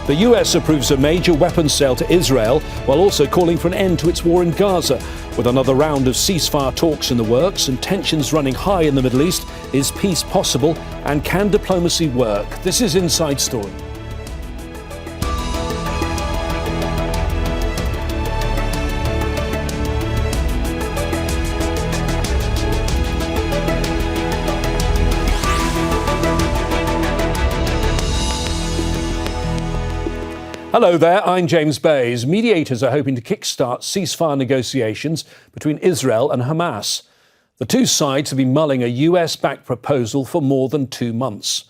The US approves a major weapons sale to Israel while also calling for an end to its war in Gaza. With another round of ceasefire talks in the works and tensions running high in the Middle East, is peace possible and can diplomacy work? This is Inside Story. Hello there, I'm James Bays. Mediators are hoping to kickstart ceasefire negotiations between Israel and Hamas. The two sides have been mulling a US-backed proposal for more than 2 months.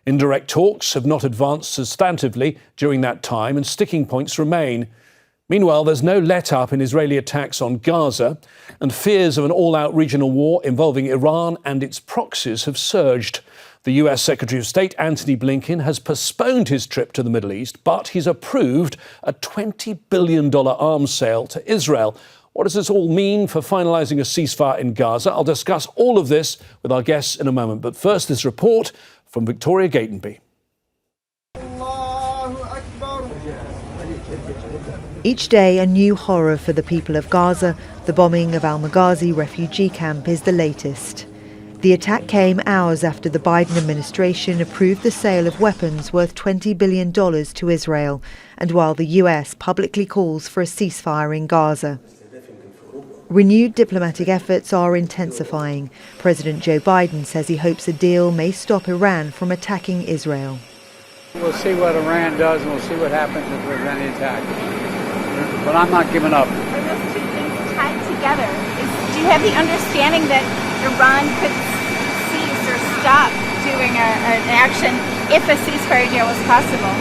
Indirect talks have not advanced substantively during that time and sticking points remain. Meanwhile, there's no let-up in Israeli attacks on Gaza, and fears of an all-out regional war involving Iran and its proxies have surged. The US Secretary of State, Antony Blinken, has postponed his trip to the Middle East, but he's approved a $20 billion arms sale to Israel. What does this all mean for finalising a ceasefire in Gaza? I'll discuss all of this with our guests in a moment. But first, this report from Victoria Gatenby. Each day, a new horror for the people of Gaza. The bombing of Al-Maghazi refugee camp is the latest. The attack came hours after the Biden administration approved the sale of weapons worth $20 billion to Israel, and while the US publicly calls for a ceasefire in Gaza. Renewed diplomatic efforts are intensifying. President Joe Biden says he hopes a deal may stop Iran from attacking Israel. We'll see what Iran does and we'll see what happens if there's any attack. But I'm not giving up. Are those two things tied together? Do you have the understanding that Iran could cease or stop doing an action if a ceasefire deal was possible?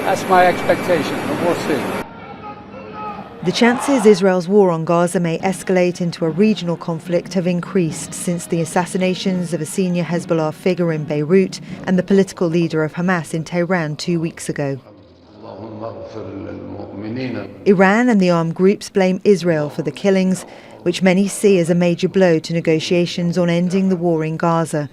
That's my expectation, but we'll see. The chances Israel's war on Gaza may escalate into a regional conflict have increased since the assassinations of a senior Hezbollah figure in Beirut and the political leader of Hamas in Tehran 2 weeks ago. Iran and the armed groups blame Israel for the killings, which many see as a major blow to negotiations on ending the war in Gaza,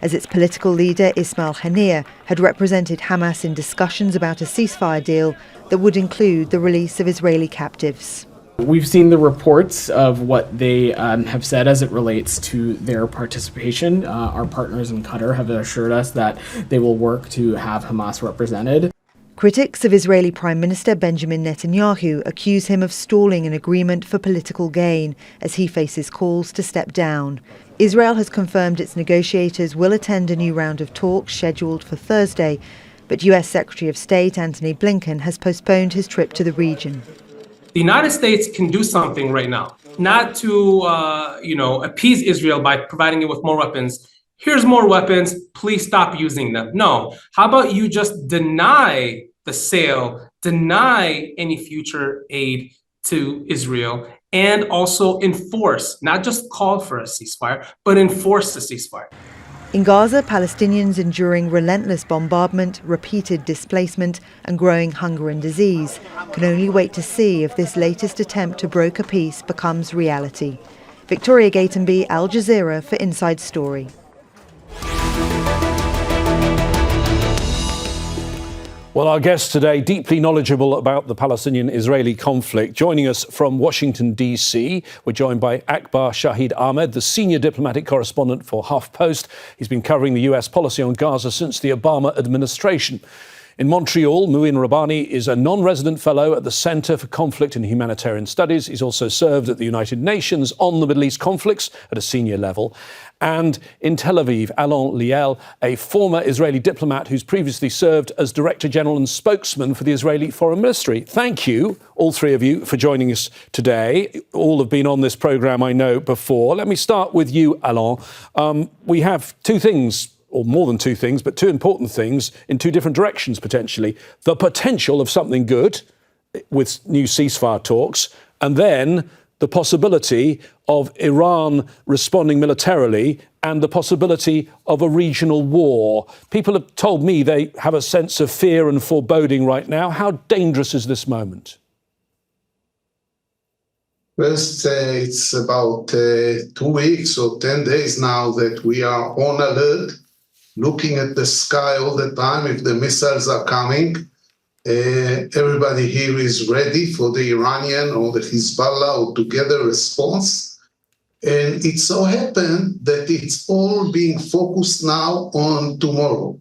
as its political leader Ismail Haniyeh had represented Hamas in discussions about a ceasefire deal that would include the release of Israeli captives. We've seen the reports of what they have said as it relates to their participation. Our partners in Qatar have assured us that they will work to have Hamas represented. Critics of Israeli Prime Minister Benjamin Netanyahu accuse him of stalling an agreement for political gain as he faces calls to step down. Israel has confirmed its negotiators will attend a new round of talks scheduled for Thursday, but US Secretary of State Antony Blinken has postponed his trip to the region. The United States can do something right now, not to appease Israel by providing it with more weapons. Here's more weapons, please stop using them. No, how about you just deny the sale, deny any future aid to Israel, and also enforce, not just call for a ceasefire, but enforce the ceasefire. In Gaza, Palestinians enduring relentless bombardment, repeated displacement, and growing hunger and disease can only wait to see if this latest attempt to broker peace becomes reality. Victoria Gatenby, Al Jazeera for Inside Story. Well, our guest today, deeply knowledgeable about the Palestinian-Israeli conflict. Joining us from Washington, D.C., we're joined by Akbar Shahid Ahmed, the senior diplomatic correspondent for HuffPost. He's been covering the US policy on Gaza since the Obama administration. In Montreal, Mouin Rabbani is a non-resident fellow at the Center for Conflict and Humanitarian Studies. He's also served at the United Nations on the Middle East conflicts at a senior level. And in Tel Aviv, Alon Liel, a former Israeli diplomat who's previously served as Director General and spokesman for the Israeli Foreign Ministry. Thank you, all three of you, for joining us today. All have been on this programme, I know, before. Let me start with you, Alon. We have two things, or more than two things, but two important things in two different directions, potentially. The potential of something good with new ceasefire talks, and then the possibility of Iran responding militarily and the possibility of a regional war. People have told me they have a sense of fear and foreboding right now. How dangerous is this moment? First, it's about 2 weeks or 10 days now that we are on alert. looking at the sky all the time. If the missiles are coming, everybody here is ready for the Iranian or the Hezbollah or together response. And it so happened that it's all being focused now on tomorrow.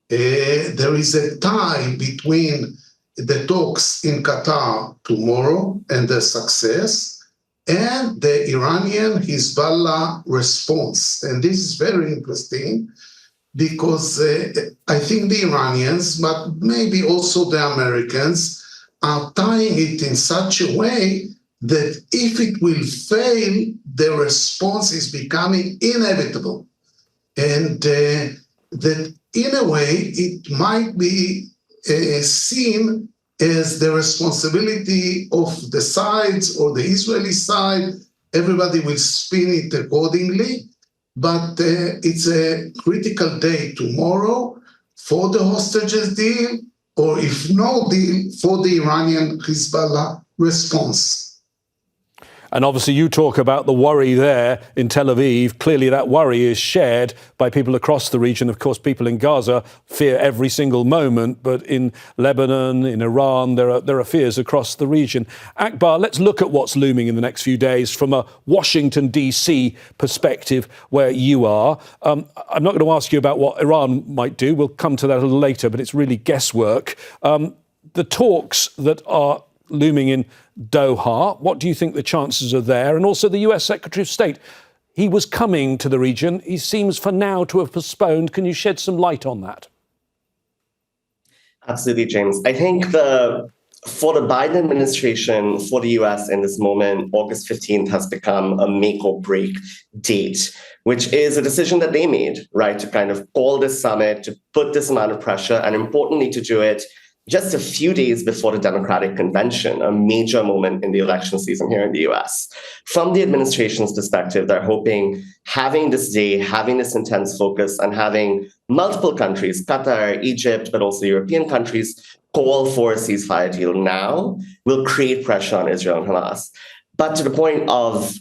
There is a tie between the talks in Qatar tomorrow and the success and the Iranian Hezbollah response. And this is very interesting because I think the Iranians, but maybe also the Americans, are tying it in such a way that if it will fail, the response is becoming inevitable. And that in a way, it might be seen as the responsibility of the sides or the Israeli side. Everybody will spin it accordingly, but it's a critical day tomorrow for the hostages deal, or if no deal, for the Iranian Hezbollah response. And obviously you talk about the worry there in Tel Aviv. Clearly that worry is shared by people across the region. Of course, people in Gaza fear every single moment, but in Lebanon, in Iran, there are fears across the region. Akbar, let's look at what's looming in the next few days from a Washington, D.C. perspective where you are. I'm not going to ask you about what Iran might do. We'll come to that a little later, but it's really guesswork. The talks that are looming in Doha, what do you think the chances are there? And also the US Secretary of State, he was coming to the region. He seems for now to have postponed. Can you shed some light on that? Absolutely, James. I think for the Biden administration, for the US in this moment, August 15th has become a make or break date, which is a decision that they made, right, to kind of call this summit, to put this amount of pressure, and importantly, to do it just a few days before the Democratic Convention, a major moment in the election season here in the US. From the administration's perspective, they're hoping having this day, having this intense focus, and having multiple countries, Qatar, Egypt, but also European countries, call for a ceasefire deal now will create pressure on Israel and Hamas. But to the point of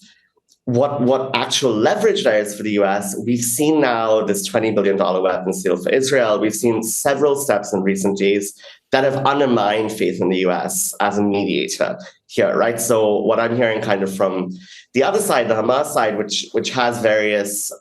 what actual leverage there is for the US, we've seen now this $20 billion weapons deal for Israel. We've seen several steps in recent days that have undermined faith in the US as a mediator here, right? So what I'm hearing kind of from the other side, the Hamas side, which has various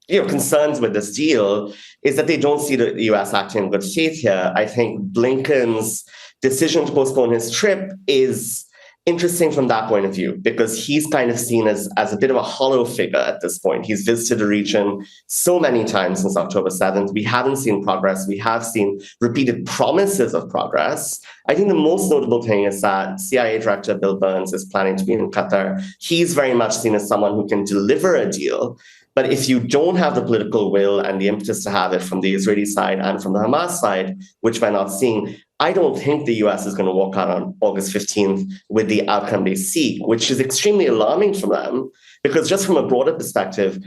concerns with this deal, is that they don't see the US acting in good faith here. I think Blinken's decision to postpone his trip is interesting from that point of view, because he's kind of seen as a bit of a hollow figure at this point. He's visited the region so many times since October 7th. We haven't seen progress. We have seen repeated promises of progress. I think the most notable thing is that CIA Director Bill Burns is planning to be in Qatar. He's very much seen as someone who can deliver a deal. But if you don't have the political will and the impetus to have it from the Israeli side and from the Hamas side, which we're not seeing, I don't think the US is going to walk out on August 15th with the outcome they seek, which is extremely alarming for them, because just from a broader perspective,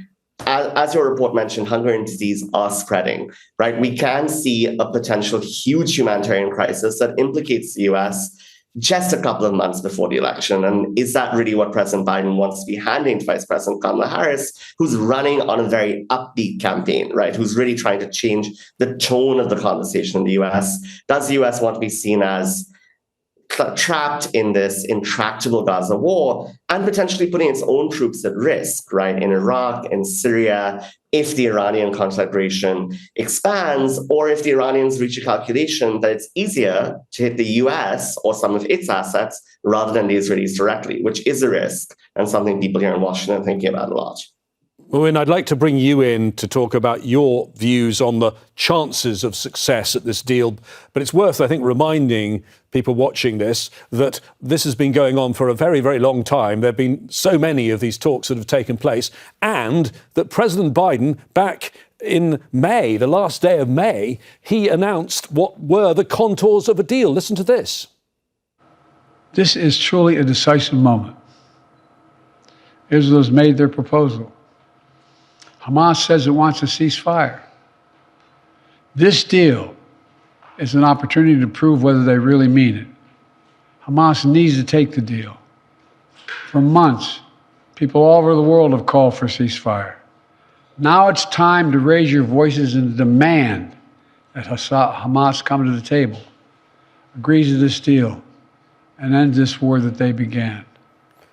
as your report mentioned, hunger and disease are spreading, right? We can see a potential huge humanitarian crisis that implicates the US just a couple of months before the election. And is that really what President Biden wants to be handing to Vice President Kamala Harris, who's running on a very upbeat campaign, right? Who's really trying to change the tone of the conversation in the US? Does the US want to be seen as trapped in this intractable Gaza war and potentially putting its own troops at risk, right? In Iraq, in Syria, if the Iranian conflagration expands, or if the Iranians reach a calculation that it's easier to hit the US or some of its assets rather than the Israelis directly, which is a risk and something people here in Washington are thinking about a lot. Mouin, I'd like to bring you in to talk about your views on the chances of success at this deal. But it's worth, I think, reminding people watching this that this has been going on for a very, very long time. There have been so many of these talks that have taken place, and that President Biden, back in May, the last day of May, he announced what were the contours of a deal. Listen to this. This is truly a decisive moment. Israel has made their proposal. Hamas says it wants a ceasefire. This deal is an opportunity to prove whether they really mean it. Hamas needs to take the deal. For months, people all over the world have called for a ceasefire. Now it's time to raise your voices and demand that Hamas come to the table, agrees to this deal, and end this war that they began.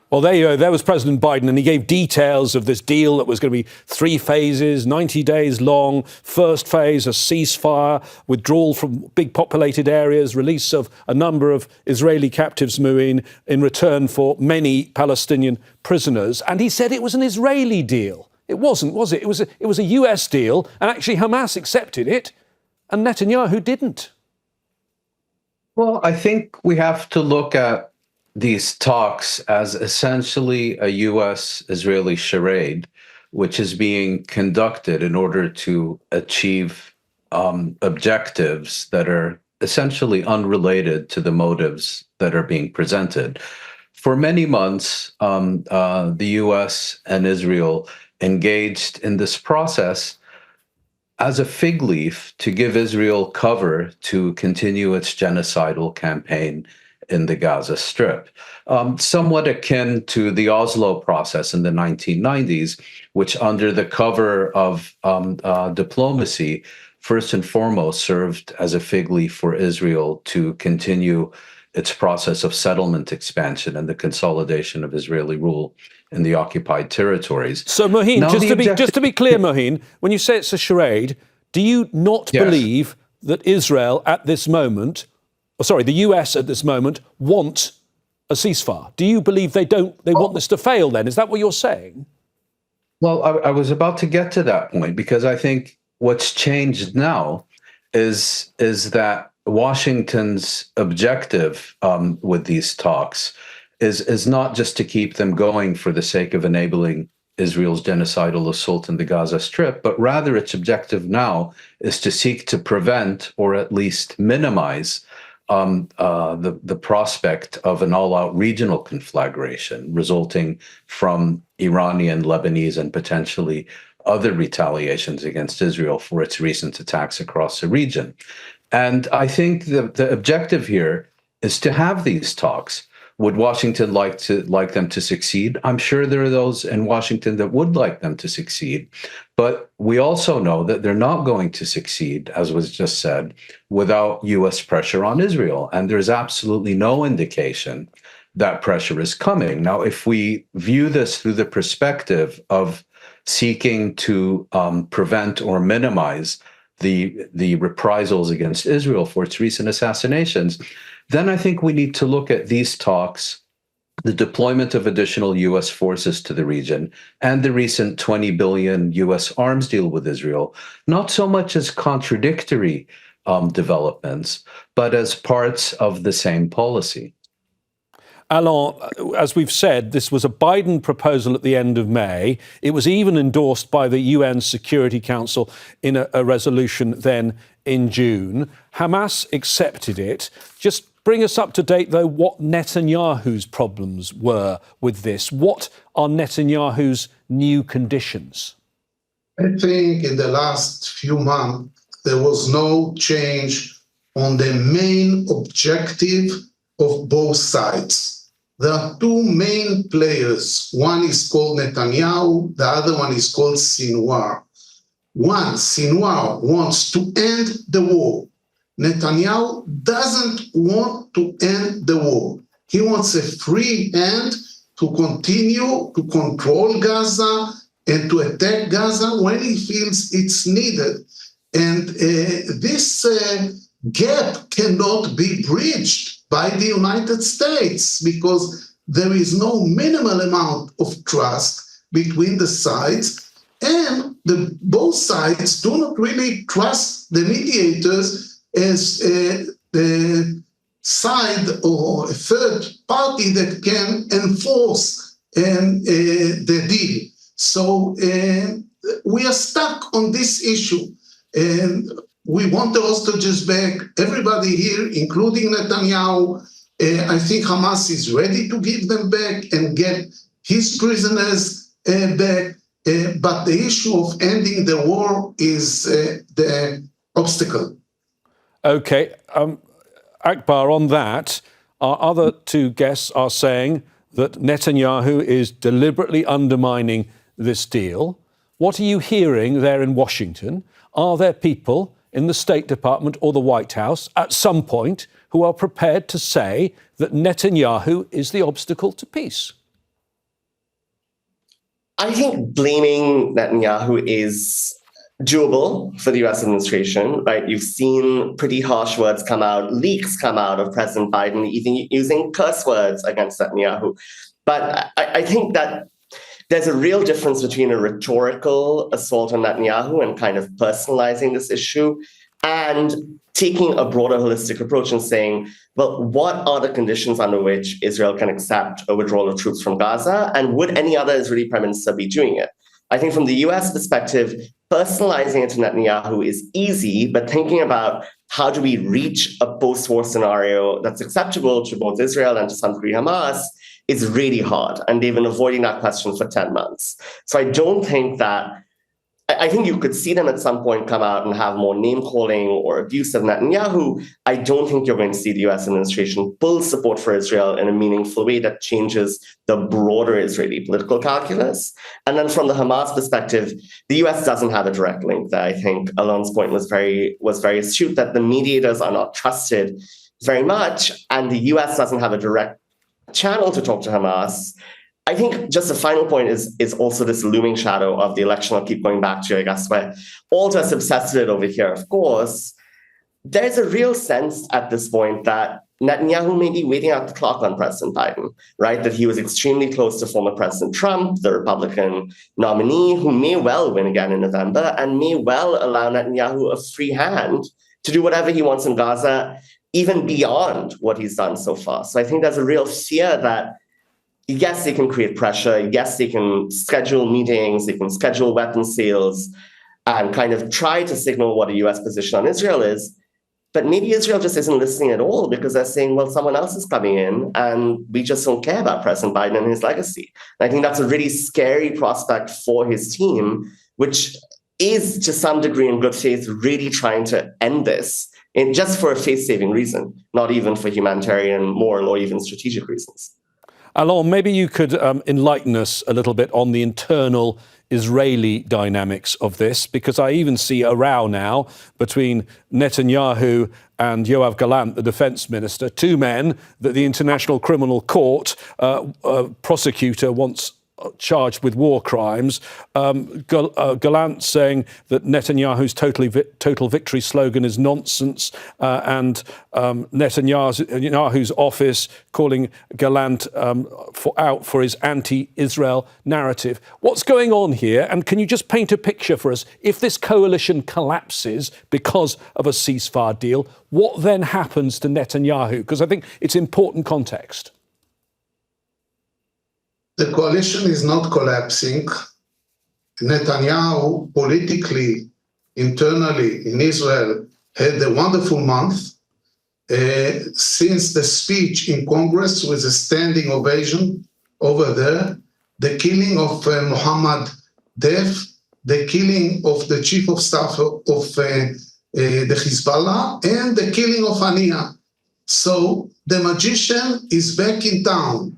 Well, there you go. There was President Biden, and he gave details of this deal that was going to be 3 phases, 90 days long. First phase, a ceasefire, withdrawal from big populated areas, release of a number of Israeli captives, Mouin, in return for many Palestinian prisoners. And he said it was an Israeli deal. It wasn't, was it? It was a US deal, and actually Hamas accepted it, and Netanyahu didn't. Well, I think we have to look at these talks as essentially a US-Israeli charade, which is being conducted in order to achieve objectives that are essentially unrelated to the motives that are being presented. For many months, the US and Israel engaged in this process as a fig leaf to give Israel cover to continue its genocidal campaign in the Gaza Strip, somewhat akin to the Oslo process in the 1990s, which under the cover of diplomacy, first and foremost served as a fig leaf for Israel to continue its process of settlement expansion and the consolidation of Israeli rule in the occupied territories. So, Mouin, just to be clear, Mouin, when you say it's a charade, do you not believe that Israel at this moment, the US at this moment, want a ceasefire? Do you believe they want this to fail then? Is that what you're saying? Well, I was about to get to that point, because I think what's changed now is that Washington's objective with these talks is not just to keep them going for the sake of enabling Israel's genocidal assault in the Gaza Strip, but rather its objective now is to seek to prevent or at least minimize the prospect of an all-out regional conflagration resulting from Iranian, Lebanese, and potentially other retaliations against Israel for its recent attacks across the region. And I think the objective here is to have these talks. Would Washington like them to succeed? I'm sure there are those in Washington that would like them to succeed. But we also know that they're not going to succeed, as was just said, without US pressure on Israel. And there's absolutely no indication that pressure is coming. Now, if we view this through the perspective of seeking to prevent or minimize the reprisals against Israel for its recent assassinations, then I think we need to look at these talks, the deployment of additional US forces to the region, and the recent $20 billion US arms deal with Israel, not so much as contradictory developments, but as parts of the same policy. Alon, as we've said, this was a Biden proposal at the end of May. It was even endorsed by the UN Security Council in a resolution then in June. Hamas accepted it. Just bring us up to date, though, what Netanyahu's problems were with this. What are Netanyahu's new conditions? I think in the last few months, there was no change on the main objective of both sides. There are two main players. One is called Netanyahu, the other one is called Sinwar. Sinwar wants to end the war. Netanyahu doesn't want to end the war. He wants a free hand to continue to control Gaza and to attack Gaza when he feels it's needed. And this gap cannot be bridged by the United States because there is no minimal amount of trust between the sides, and both sides do not really trust the mediators as the side or a third party that can enforce the deal. So we are stuck on this issue. And we want the hostages back. Everybody here, including Netanyahu, I think Hamas is ready to give them back and get his prisoners back. But the issue of ending the war is the obstacle. OK. Akbar, on that, our other two guests are saying that Netanyahu is deliberately undermining this deal. What are you hearing there in Washington? Are there people in the State Department or the White House at some point who are prepared to say that Netanyahu is the obstacle to peace? I think blaming Netanyahu is doable for the US administration, right? You've seen pretty harsh words come out, leaks come out of President Biden even using curse words against Netanyahu. But I think that there's a real difference between a rhetorical assault on Netanyahu and kind of personalizing this issue and taking a broader holistic approach and saying, well, what are the conditions under which Israel can accept a withdrawal of troops from Gaza? And would any other Israeli prime minister be doing it? I think from the US perspective, personalizing it to Netanyahu is easy, but thinking about how do we reach a post-war scenario that's acceptable to both Israel and to some degree Hamas is really hard. And they've been avoiding that question for 10 months. So I don't think that, I think you could see them at some point come out and have more name-calling or abuse of Netanyahu. I don't think you're going to see the US administration pull support for Israel in a meaningful way that changes the broader Israeli political calculus. And then from the Hamas perspective, the US doesn't have a direct link there. I think Alon's point was very astute, that the mediators are not trusted very much, and the US doesn't have a direct channel to talk to Hamas. I think just the final point is also this looming shadow of the election. I'll keep going back to, I guess, where all of us obsessed with it over here, of course. There's a real sense at this point that Netanyahu may be waiting out the clock on President Biden, right? That he was extremely close to former President Trump, the Republican nominee, who may well win again in November and may well allow Netanyahu a free hand to do whatever he wants in Gaza, even beyond what he's done so far. So I think there's a real fear that yes, they can create pressure. Yes, they can schedule meetings. They can schedule weapons sales and kind of try to signal what a US position on Israel is. But maybe Israel just isn't listening at all because they're saying, well, someone else is coming in and we just don't care about President Biden and his legacy. And I think that's a really scary prospect for his team, which is to some degree in good faith really trying to end this and just for a face-saving reason, not even for humanitarian, moral, or even strategic reasons. Alon, maybe you could enlighten us a little bit on the internal Israeli dynamics of this, because I even see a row now between Netanyahu and Yoav Galant, the defense minister, two men that the International Criminal Court prosecutor wants charged with war crimes. Galant saying that Netanyahu's total victory slogan is nonsense, and Netanyahu's office calling Galant out for his anti-Israel narrative. What's going on here? And can you just paint a picture for us? If this coalition collapses because of a ceasefire deal, what then happens to Netanyahu? Because I think it's important context. The coalition is not collapsing. Netanyahu, politically, internally in Israel, had a wonderful month. Since the speech in Congress with a standing ovation over there, the killing of Mohammed Deif, the killing of the chief of staff of the Hezbollah, and the killing of Hania. So the magician is back in town.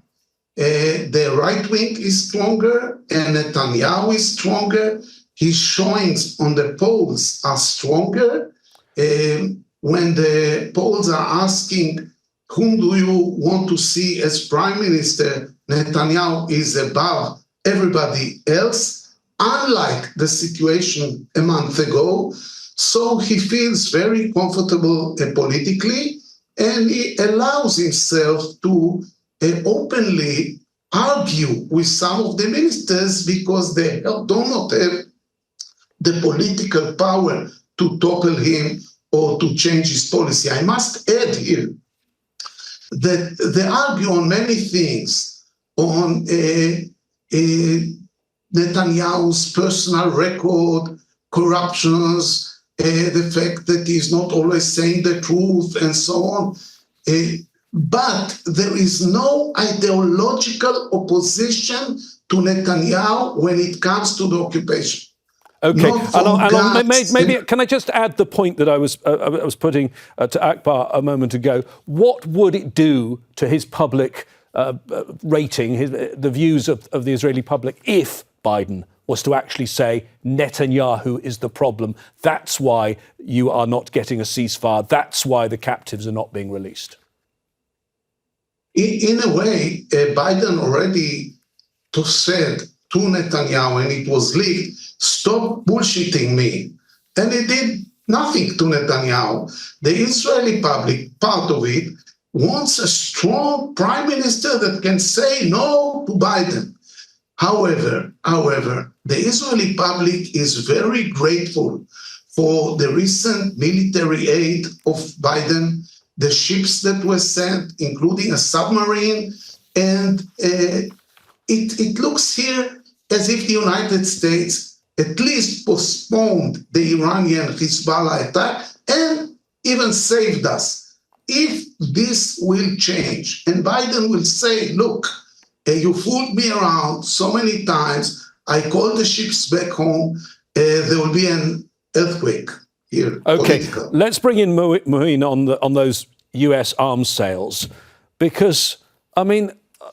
The right wing is stronger and Netanyahu is stronger. His showings on the polls are stronger. When the polls are asking, whom do you want to see as prime minister, Netanyahu is above everybody else, unlike the situation a month ago. So he feels very comfortable politically, and he allows himself to openly argue with some of the ministers because they do not have the political power to topple him or to change his policy. I must add here that they argue on many things, on Netanyahu's personal record, corruptions, the fact that he's not always saying the truth, and so on. But there is no ideological opposition to Netanyahu when it comes to the occupation. Okay, Alon, maybe can I just add the point that I was putting to Akbar a moment ago? What would it do to his public rating, the views of the Israeli public, if Biden was to actually say Netanyahu is the problem. That's why you are not getting a ceasefire. That's why the captives are not being released. In a way, Biden already said to Netanyahu, and it was leaked, stop bullshitting me. And he did nothing to Netanyahu. The Israeli public, part of it, wants a strong prime minister that can say no to Biden. However, the Israeli public is very grateful for the recent military aid of Biden, the ships that were sent, including a submarine, and it looks here as if the United States at least postponed the Iranian Hezbollah attack and even saved us. If this will change, and Biden will say, look, you fooled me around so many times, I called the ships back home, there will be an earthquake here. Okay, political. let's bring in Mouin on those US arms sales, because, I mean,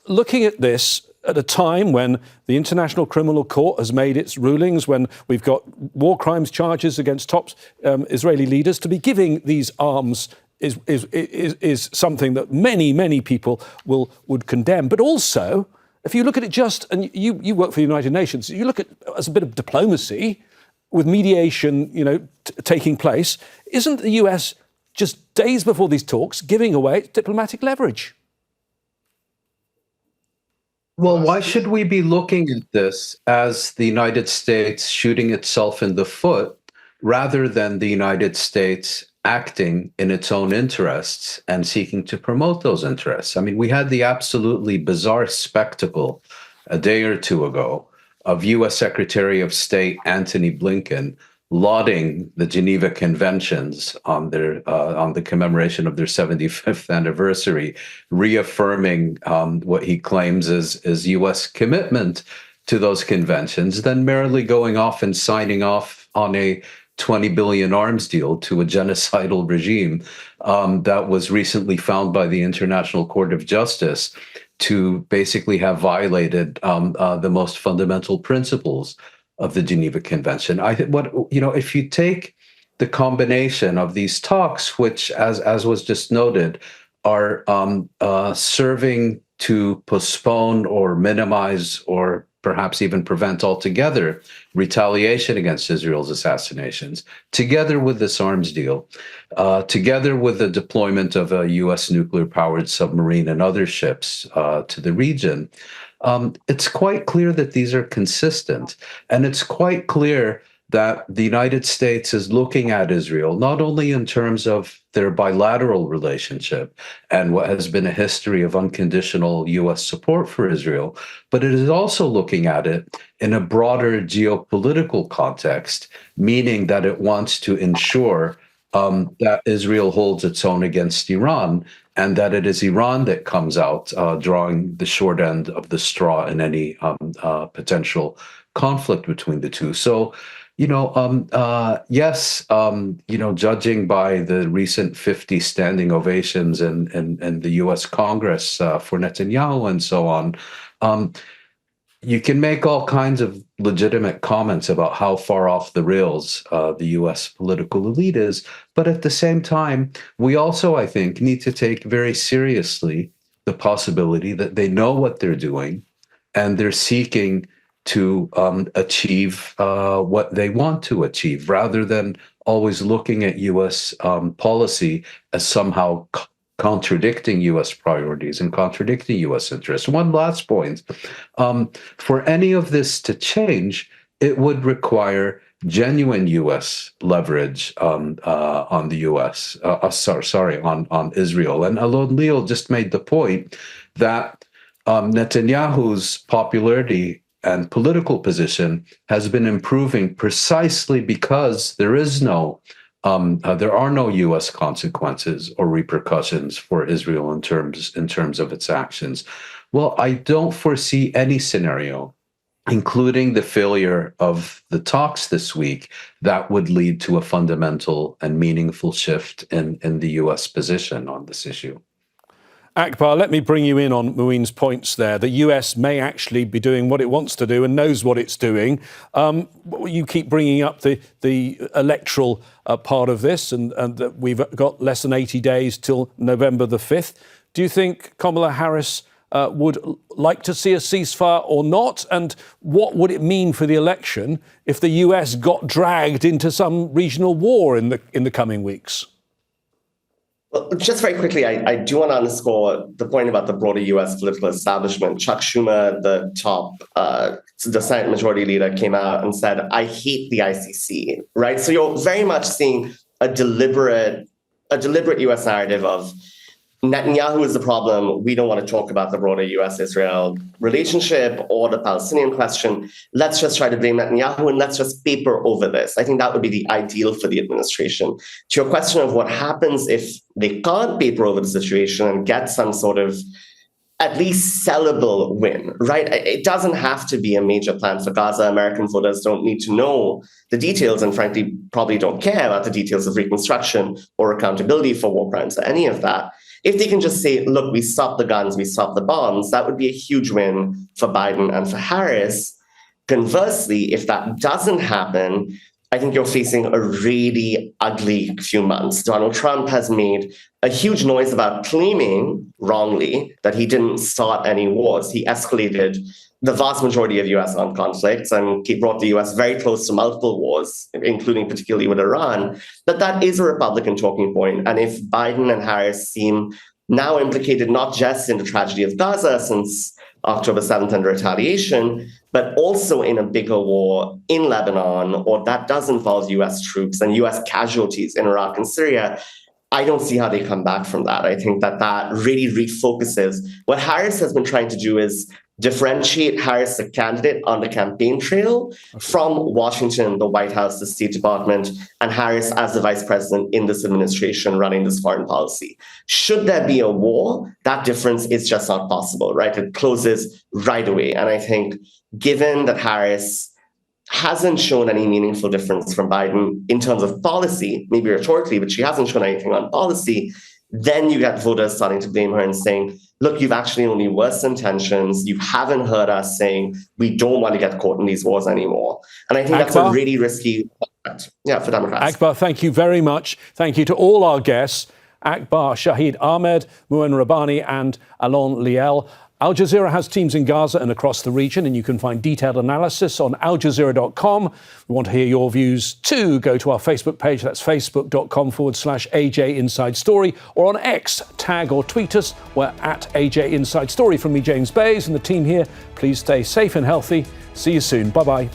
looking at this at a time when the International Criminal Court has made its rulings, when we've got war crimes charges against top Israeli leaders, to be giving these arms is something that many people would condemn. But also, if you look at it just, and you work for the United Nations, you look at it as a bit of diplomacy with mediation, taking place. Isn't the US just days before these talks giving away its diplomatic leverage? Well, why should we be looking at this as the United States shooting itself in the foot rather than the United States acting in its own interests and seeking to promote those interests? I mean, we had the absolutely bizarre spectacle a day or two ago of U.S. Secretary of State Antony Blinken lauding the Geneva Conventions on the commemoration of their 75th anniversary, reaffirming what he claims is U.S. commitment to those conventions, then merely going off and signing off on a $20 billion arms deal to a genocidal regime that was recently found by the International Court of Justice to basically have violated the most fundamental principles of the Geneva Convention. If you take the combination of these talks, which, as was just noted, are serving to postpone or minimize or perhaps even prevent altogether retaliation against Israel's assassinations, together with this arms deal, together with the deployment of a U.S. nuclear-powered submarine and other ships to the region, it's quite clear that these are consistent. And it's quite clear that the United States is looking at Israel, not only in terms of their bilateral relationship and what has been a history of unconditional U.S. support for Israel, but it is also looking at it in a broader geopolitical context, meaning that it wants to ensure that Israel holds its own against Iran, and that it is Iran that comes out drawing the short end of the straw in any potential conflict between the two. So, yes, judging by the recent 50 standing ovations in the U.S. Congress for Netanyahu and so on, you can make all kinds of legitimate comments about how far off the rails the U.S. political elite is. But at the same time, we also, I think, need to take very seriously the possibility that they know what they're doing and they're seeking to achieve what they want to achieve, rather than always looking at U.S. Policy as somehow contradicting U.S. priorities and contradicting U.S. interests. One last point. For any of this to change, it would require genuine U.S. leverage on the U.S. On Israel. And Alon Liel just made the point that Netanyahu's popularity and political position has been improving precisely because there are no U.S. consequences or repercussions for Israel in terms of its actions. Well, I don't foresee any scenario, including the failure of the talks this week, that would lead to a fundamental and meaningful shift in the U.S. position on this issue. Akbar, let me bring you in on Mouin's points there. The US may actually be doing what it wants to do and knows what it's doing. You keep bringing up the electoral part of this and that we've got less than 80 days till November the 5th. Do you think Kamala Harris would like to see a ceasefire or not? And what would it mean for the election if the US got dragged into some regional war in the coming weeks? Well, just very quickly, I do want to underscore the point about the broader U.S. political establishment. Chuck Schumer, the Senate Majority Leader, came out and said, "I hate the ICC." Right, so you're very much seeing a deliberate U.S. narrative of Netanyahu is the problem. We don't want to talk about the broader U.S.-Israel relationship or the Palestinian question. Let's just try to blame Netanyahu and let's just paper over this. I think that would be the ideal for the administration. To your question of what happens if they can't paper over the situation and get some sort of at least sellable win, right? It doesn't have to be a major plan for Gaza. American voters don't need to know the details and frankly probably don't care about the details of reconstruction or accountability for war crimes or any of that. If they can just say, look, we stopped the guns, we stopped the bombs, that would be a huge win for Biden and for Harris. Conversely, if that doesn't happen, I think you're facing a really ugly few months. Donald Trump has made a huge noise about claiming, wrongly, that he didn't start any wars. He escalated the vast majority of US armed conflicts and he brought the US very close to multiple wars, including particularly with Iran. But that is a Republican talking point. And if Biden and Harris seem now implicated not just in the tragedy of Gaza since October 7th and retaliation, but also in a bigger war in Lebanon, or that does involve US troops and US casualties in Iraq and Syria, I don't see how they come back from that. I think that really refocuses. What Harris has been trying to do is differentiate Harris, the candidate on the campaign trail, from Washington, the White House, the State Department, and Harris as the vice president in this administration running this foreign policy. Should there be a war, that difference is just not possible, right? It closes right away. And I think given that Harris hasn't shown any meaningful difference from Biden in terms of policy, maybe rhetorically, but she hasn't shown anything on policy, then you get voters starting to blame her and saying, look, you've actually only worsened tensions. You haven't heard us saying we don't want to get caught in these wars anymore. And I think that's a really risky for Democrats. Akbar, thank you very much. Thank you to all our guests, Akbar Shahid Ahmed, Mouin Rabbani and Alon Liel. Al Jazeera has teams in Gaza and across the region, and you can find detailed analysis on aljazeera.com. We want to hear your views too. Go to our Facebook page, that's facebook.com/AJ Inside Story, or on X, tag or tweet us. We're at AJ Inside Story. From me, James Bays, and the team here, please stay safe and healthy. See you soon. Bye-bye.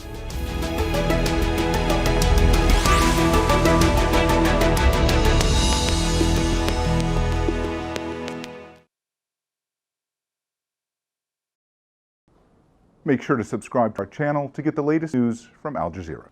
Make sure to subscribe to our channel to get the latest news from Al Jazeera.